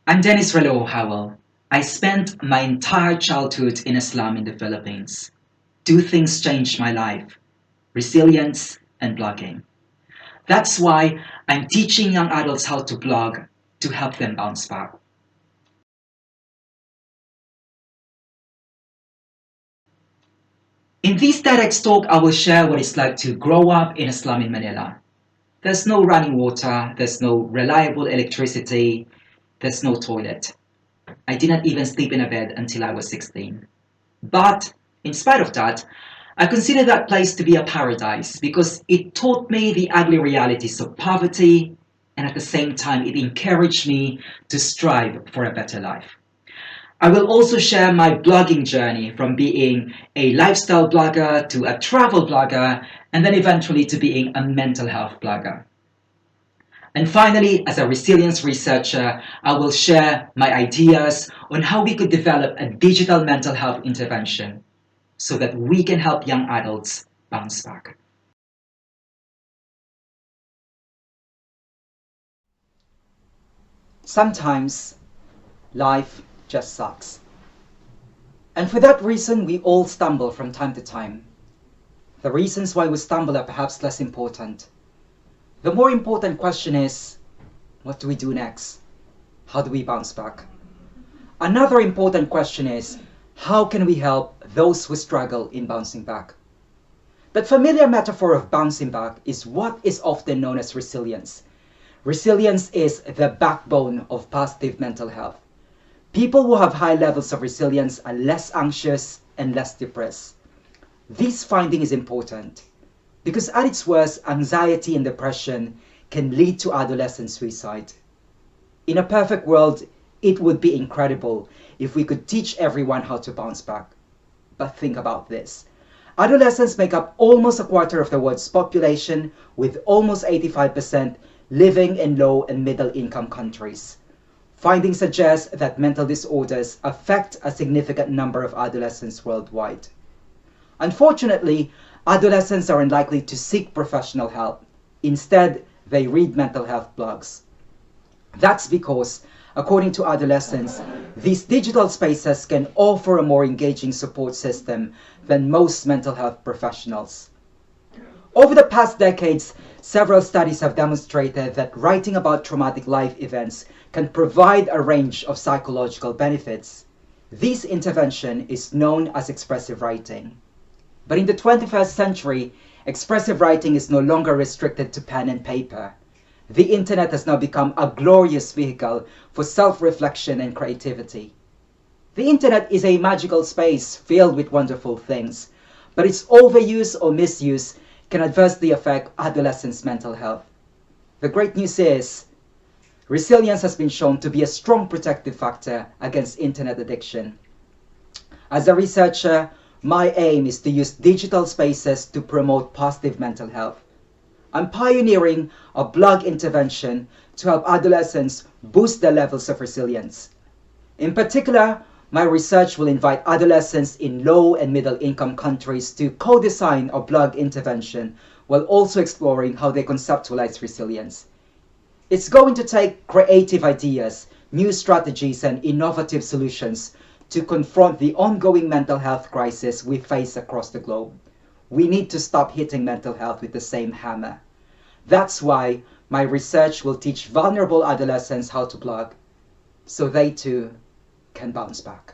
I'm Dennis Relojo-Howell. I spent my entire childhood in a slum in the Philippines. Two things changed my life: resilience and blogging. That's why I'm teaching young adults how to blog to help them bounce back. In this TEDx talk, I will share what it's like to grow up in a slum in Manila. There's no running water, there's no reliable electricity, there's no toilet. I didn't even sleep in a bed until I was 16. But in spite of that, I consider that place to be a paradise because it taught me the ugly realities of poverty, and at the same time it encouraged me to strive for a better life. I will also share my blogging journey from being a lifestyle blogger to a travel blogger and then eventually to being a mental health blogger. And finally, as a resilience researcher, I will share my ideas on how we could develop a digital mental health intervention so that we can help young adults bounce back. Sometimes life just sucks. And for that reason, we all stumble from time to time. The reasons why we stumble are perhaps less important. The more important question is, what do we do next? How do we bounce back? Another important question is, how can we help those who struggle in bouncing back? That familiar metaphor of bouncing back is what is often known as resilience. Resilience is the backbone of positive mental health. People who have high levels of resilience are less anxious and less depressed. This finding is important because at its worst, anxiety and depression can lead to adolescent suicide. In a perfect world, it would be incredible if we could teach everyone how to bounce back. But think about this. Adolescents make up almost a quarter of the world's population, with almost 85% living in low and middle income countries. Findings suggest that mental disorders affect a significant number of adolescents worldwide. Unfortunately, adolescents are unlikely to seek professional help. Instead, they read mental health blogs. That's because, according to adolescents, these digital spaces can offer a more engaging support system than most mental health professionals. Over the past decades, several studies have demonstrated that writing about traumatic life events can provide a range of psychological benefits. This intervention is known as expressive writing. But in the 21st century, expressive writing is no longer restricted to pen and paper. The internet has now become a glorious vehicle for self-reflection and creativity. The internet is a magical space filled with wonderful things, but its overuse or misuse can adversely affect adolescents' mental health. The great news is, resilience has been shown to be a strong protective factor against internet addiction. As a researcher, my aim is to use digital spaces to promote positive mental health. I'm pioneering a blog intervention to help adolescents boost their levels of resilience. In particular, my research will invite adolescents in low and middle income countries to co-design a blog intervention while also exploring how they conceptualize resilience. It's going to take creative ideas, new strategies, and innovative solutions to confront the ongoing mental health crisis we face across the globe. We need to stop hitting mental health with the same hammer. That's why my research will teach vulnerable adolescents how to blog, so they too can bounce back.